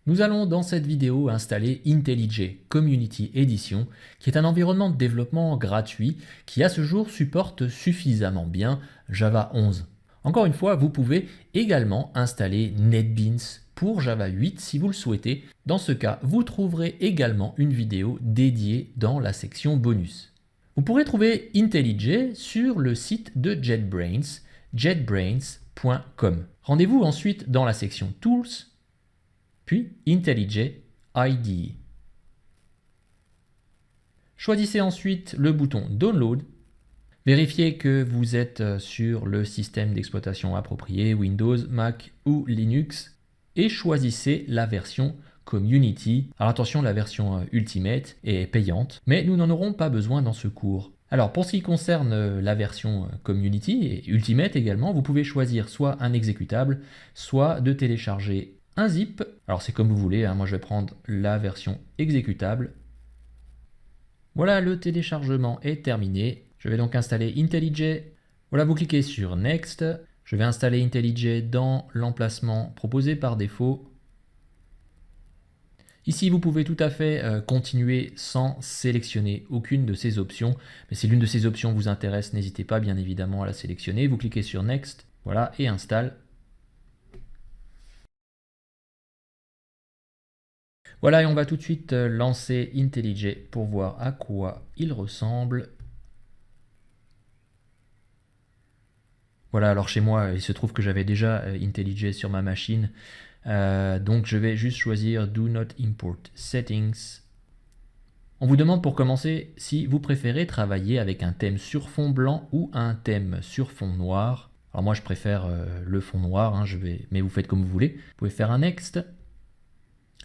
Nous allons dans cette vidéo installer IntelliJ Community Edition, qui est un environnement de développement gratuit qui à ce jour supporte suffisamment bien Java 11. Encore une fois, vous pouvez également installer NetBeans pour Java 8 si vous le souhaitez. Dans ce cas, vous trouverez également une vidéo dédiée dans la section bonus. Vous pourrez trouver IntelliJ sur le site de JetBrains, jetbrains.com. Rendez-vous ensuite dans la section Tools, puis IntelliJ IDE. Choisissez ensuite le bouton Download. Vérifiez que vous êtes sur le système d'exploitation approprié, Windows, Mac ou Linux, et choisissez la version Community. Alors attention, la version Ultimate est payante, mais nous n'en aurons pas besoin dans ce cours. Alors pour ce qui concerne la version Community et Ultimate également, vous pouvez choisir soit un exécutable, soit de télécharger un zip. Alors c'est comme vous voulez, hein. Moi je vais prendre la version exécutable. Voilà, le téléchargement est terminé. Je vais donc installer IntelliJ. Voilà, vous cliquez sur Next. Je vais installer IntelliJ dans l'emplacement proposé par défaut. Ici, vous pouvez tout à fait continuer sans sélectionner aucune de ces options. Mais si l'une de ces options vous intéresse, n'hésitez pas bien évidemment à la sélectionner. Vous cliquez sur Next, voilà, et Installe. Voilà, et on va tout de suite lancer IntelliJ pour voir à quoi il ressemble. Voilà, alors chez moi, il se trouve que j'avais déjà IntelliJ sur ma machine. Donc je vais juste choisir Do Not Import Settings. On vous demande pour commencer si vous préférez travailler avec un thème sur fond blanc ou un thème sur fond noir. Alors moi je préfère le fond noir, hein, mais vous faites comme vous voulez. Vous pouvez faire un Next.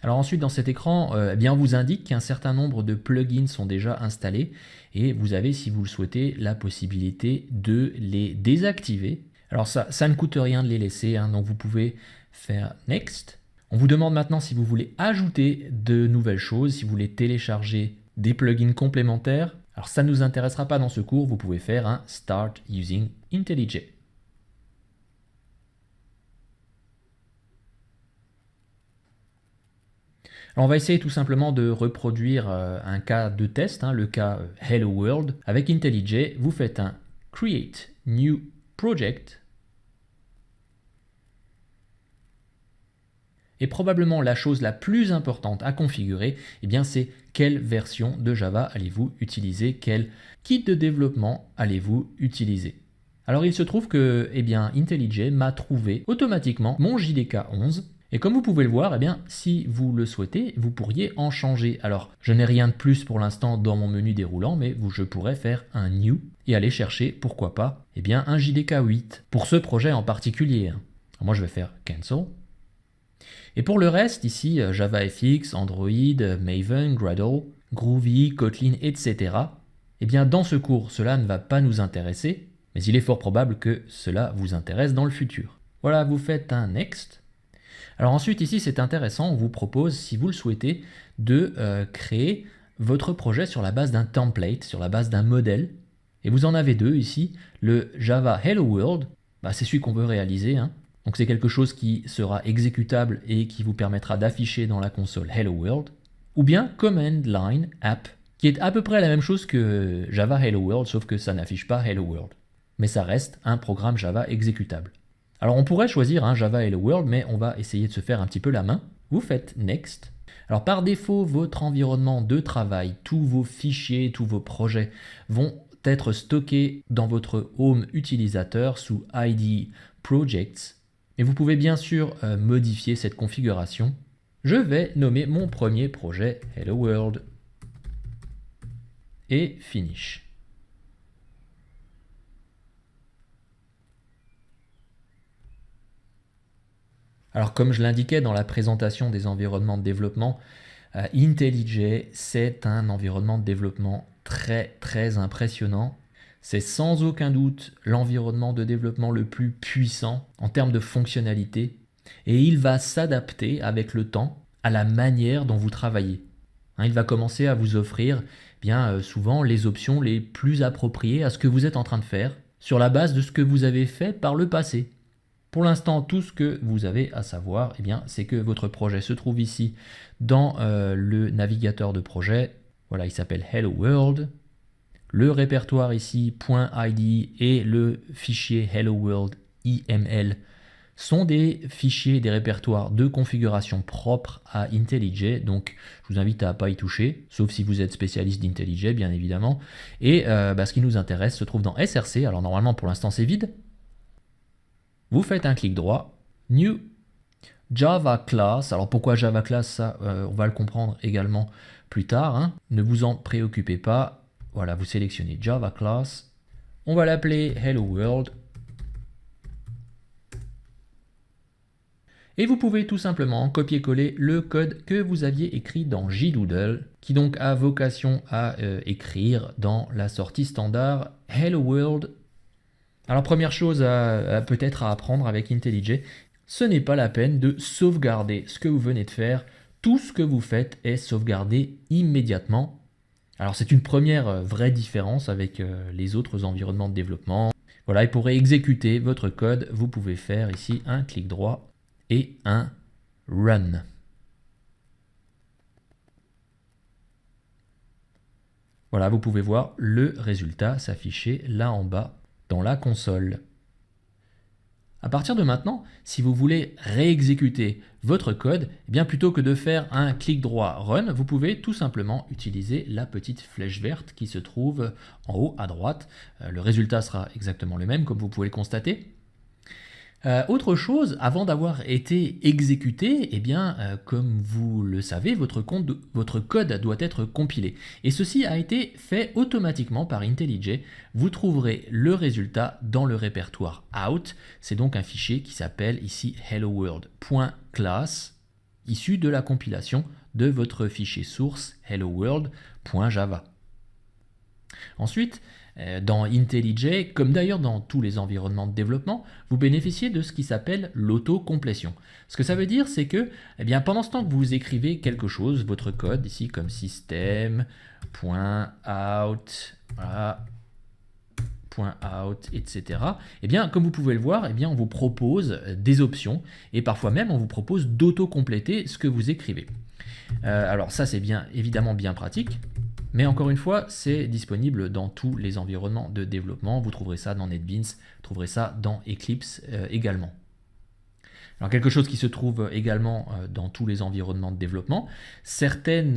Alors ensuite dans cet écran, eh bien on vous indique qu'un certain nombre de plugins sont déjà installés et vous avez, si vous le souhaitez, la possibilité de les désactiver. Alors ça ne coûte rien de les laisser, hein, donc vous pouvez faire Next. On vous demande maintenant si vous voulez ajouter de nouvelles choses, si vous voulez télécharger des plugins complémentaires. Alors ça ne nous intéressera pas dans ce cours, vous pouvez faire un Start Using IntelliJ. Alors on va essayer tout simplement de reproduire un cas de test, hein, le cas Hello World. Avec IntelliJ, vous faites un Create New Project. Et probablement la chose la plus importante à configurer, eh bien c'est quelle version de Java allez-vous utiliser, quel kit de développement allez-vous utiliser. Alors il se trouve que eh bien, IntelliJ m'a trouvé automatiquement mon JDK 11. Et comme vous pouvez le voir, eh bien, si vous le souhaitez, vous pourriez en changer. Alors, je n'ai rien de plus pour l'instant dans mon menu déroulant, mais je pourrais faire un New et aller chercher, pourquoi pas, eh bien, un JDK 8 pour ce projet en particulier. Alors, moi, je vais faire Cancel. Et pour le reste, ici, JavaFX, Android, Maven, Gradle, Groovy, Kotlin, etc. Eh bien, dans ce cours, cela ne va pas nous intéresser, mais il est fort probable que cela vous intéresse dans le futur. Voilà, vous faites un Next. Alors ensuite, ici, c'est intéressant, on vous propose, si vous le souhaitez, de créer votre projet sur la base d'un template, sur la base d'un modèle. Et vous en avez deux ici. Le Java Hello World, c'est celui qu'on veut réaliser, hein. Donc c'est quelque chose qui sera exécutable et qui vous permettra d'afficher dans la console Hello World. Ou bien Command Line App, qui est à peu près la même chose que Java Hello World, sauf que ça n'affiche pas Hello World. Mais ça reste un programme Java exécutable. Alors on pourrait choisir un Java Hello World, mais on va essayer de se faire un petit peu la main. Vous faites Next. Alors par défaut, votre environnement de travail, tous vos fichiers, tous vos projets vont être stockés dans votre Home utilisateur sous IDE Projects. Et vous pouvez bien sûr modifier cette configuration. Je vais nommer mon premier projet Hello World. Et Finish. Alors comme je l'indiquais dans la présentation des environnements de développement, IntelliJ c'est un environnement de développement très impressionnant. C'est sans aucun doute l'environnement de développement le plus puissant en termes de fonctionnalité et il va s'adapter avec le temps à la manière dont vous travaillez. Il va commencer à vous offrir bien souvent les options les plus appropriées à ce que vous êtes en train de faire sur la base de ce que vous avez fait par le passé. Pour l'instant, tout ce que vous avez à savoir, eh bien, c'est que votre projet se trouve ici dans le navigateur de projet. Voilà, il s'appelle Hello World. Le répertoire ici, .id et le fichier Hello World IML sont des fichiers, des répertoires de configuration propres à IntelliJ, donc je vous invite à ne pas y toucher, sauf si vous êtes spécialiste d'IntelliJ, bien évidemment. Et ce qui nous intéresse se trouve dans SRC, alors normalement pour l'instant c'est vide. Vous faites un clic droit, New Java Class. Alors pourquoi Java Class, ça on va le comprendre également plus tard, hein. Ne vous en préoccupez pas. Voilà, vous sélectionnez Java Class. On va l'appeler Hello World. Et vous pouvez tout simplement copier-coller le code que vous aviez écrit dans JDoodle, qui donc a vocation à écrire dans la sortie standard Hello World. Alors première chose peut-être à apprendre avec IntelliJ, ce n'est pas la peine de sauvegarder ce que vous venez de faire. Tout ce que vous faites est sauvegardé immédiatement. Alors c'est une première vraie différence avec les autres environnements de développement. Voilà, et pour exécuter votre code, vous pouvez faire ici un clic droit et un Run. Voilà, vous pouvez voir le résultat s'afficher là en bas dans la console. À partir de maintenant, si vous voulez réexécuter votre code, eh bien plutôt que de faire un clic droit Run, vous pouvez tout simplement utiliser la petite flèche verte qui se trouve en haut à droite. Le résultat sera exactement le même, comme vous pouvez le constater. Autre chose, avant d'avoir été exécuté, eh bien, comme vous le savez, votre code doit être compilé. Et ceci a été fait automatiquement par IntelliJ. Vous trouverez le résultat dans le répertoire out. C'est donc un fichier qui s'appelle ici helloworld.class, issu de la compilation de votre fichier source helloworld.java. Ensuite, dans IntelliJ, comme d'ailleurs dans tous les environnements de développement, vous bénéficiez de ce qui s'appelle l'autocomplétion. Ce que ça veut dire, c'est que pendant ce temps que vous écrivez quelque chose, votre code, ici comme system.out, voilà, .out, etc. Comme vous pouvez le voir, on vous propose des options et parfois même on vous propose d'auto-compléter ce que vous écrivez. Alors ça c'est évidemment bien pratique. Mais encore une fois, c'est disponible dans tous les environnements de développement. Vous trouverez ça dans NetBeans, vous trouverez ça dans Eclipse également. Alors quelque chose qui se trouve également dans tous les environnements de développement, certaines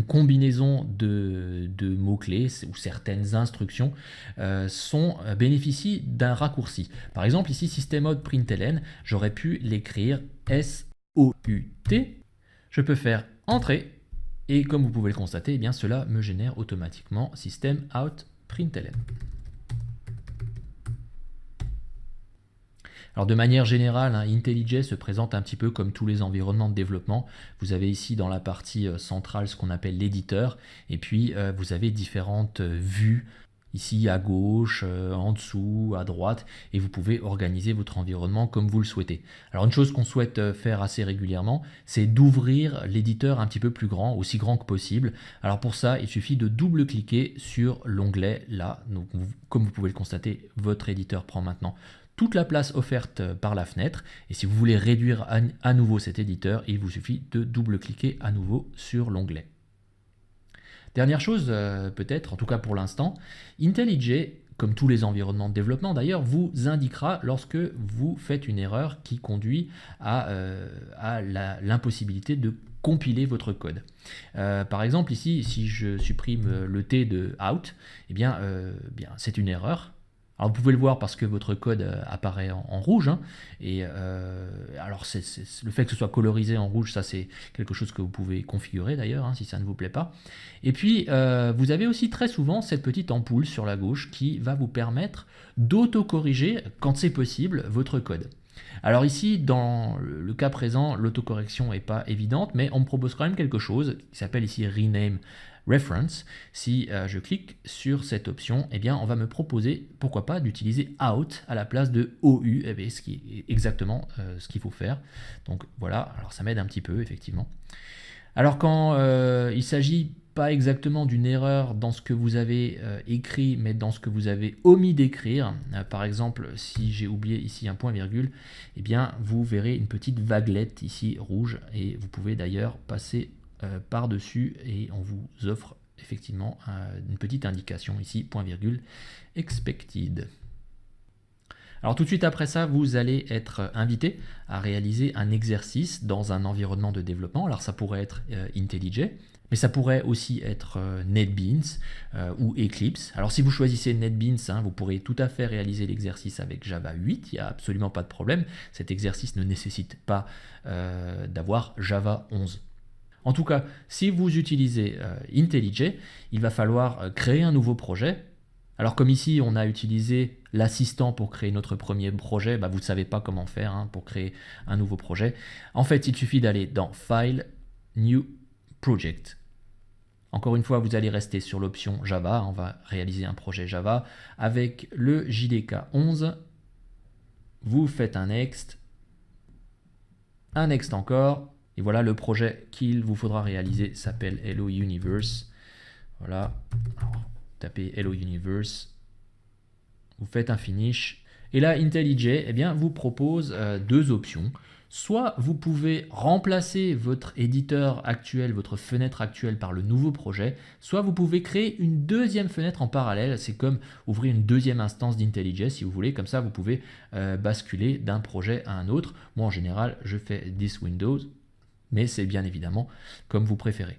combinaisons de mots-clés ou certaines instructions bénéficient d'un raccourci. Par exemple ici, system.out.println, j'aurais pu l'écrire S-O-U-T. Je peux faire Entrée. Et comme vous pouvez le constater, cela me génère automatiquement system.out.println. Alors de manière générale, IntelliJ se présente un petit peu comme tous les environnements de développement. Vous avez ici dans la partie centrale ce qu'on appelle l'éditeur, et puis vous avez différentes vues, ici à gauche, en dessous, à droite, et vous pouvez organiser votre environnement comme vous le souhaitez. Alors une chose qu'on souhaite faire assez régulièrement, c'est d'ouvrir l'éditeur un petit peu plus grand, aussi grand que possible. Alors pour ça, il suffit de double-cliquer sur l'onglet là. Donc, comme vous pouvez le constater, votre éditeur prend maintenant toute la place offerte par la fenêtre, et si vous voulez réduire à nouveau cet éditeur, il vous suffit de double-cliquer à nouveau sur l'onglet. Dernière chose, peut-être, en tout cas pour l'instant, IntelliJ, comme tous les environnements de développement d'ailleurs, vous indiquera lorsque vous faites une erreur qui conduit à l'impossibilité de compiler votre code. Par exemple ici, si je supprime le T de out, c'est une erreur. Alors vous pouvez le voir parce que votre code apparaît en rouge, et alors le fait que ce soit colorisé en rouge, ça c'est quelque chose que vous pouvez configurer d'ailleurs, si ça ne vous plaît pas. Et puis vous avez aussi très souvent cette petite ampoule sur la gauche qui va vous permettre d'auto-corriger, quand c'est possible, votre code. Alors ici, dans le cas présent, l'autocorrection n'est pas évidente, mais on me propose quand même quelque chose qui s'appelle ici Rename Reference. Si je clique sur cette option, on va me proposer, pourquoi pas, d'utiliser out à la place de OU, ce qui est exactement ce qu'il faut faire. Donc voilà, alors ça m'aide un petit peu, effectivement. Alors quand il s'agit pas exactement d'une erreur dans ce que vous avez écrit, mais dans ce que vous avez omis d'écrire. Par exemple, si j'ai oublié ici un point virgule, eh bien vous verrez une petite vaguelette ici rouge, et vous pouvez d'ailleurs passer par-dessus et on vous offre effectivement une petite indication ici, point virgule, expected. Alors tout de suite après ça, vous allez être invité à réaliser un exercice dans un environnement de développement. Alors ça pourrait être IntelliJ, mais ça pourrait aussi être NetBeans ou Eclipse. Alors si vous choisissez NetBeans, vous pourrez tout à fait réaliser l'exercice avec Java 8, il n'y a absolument pas de problème. Cet exercice ne nécessite pas d'avoir Java 11. En tout cas, si vous utilisez IntelliJ, il va falloir créer un nouveau projet. Alors comme ici, on a utilisé l'assistant pour créer notre premier projet, vous ne savez pas comment faire pour créer un nouveau projet. En fait, il suffit d'aller dans File, New Project. Encore une fois, vous allez rester sur l'option Java. On va réaliser un projet Java avec le JDK 11. Vous faites un next encore. Et voilà, le projet qu'il vous faudra réaliser s'appelle Hello Universe. Voilà. Alors, tapez Hello Universe. Vous faites un finish. Et là, IntelliJ vous propose deux options. Soit vous pouvez remplacer votre éditeur actuel, votre fenêtre actuelle par le nouveau projet, soit vous pouvez créer une deuxième fenêtre en parallèle. C'est comme ouvrir une deuxième instance d'IntelliJ si vous voulez. Comme ça, vous pouvez basculer d'un projet à un autre. Moi, en général, je fais This Windows, mais c'est bien évidemment comme vous préférez.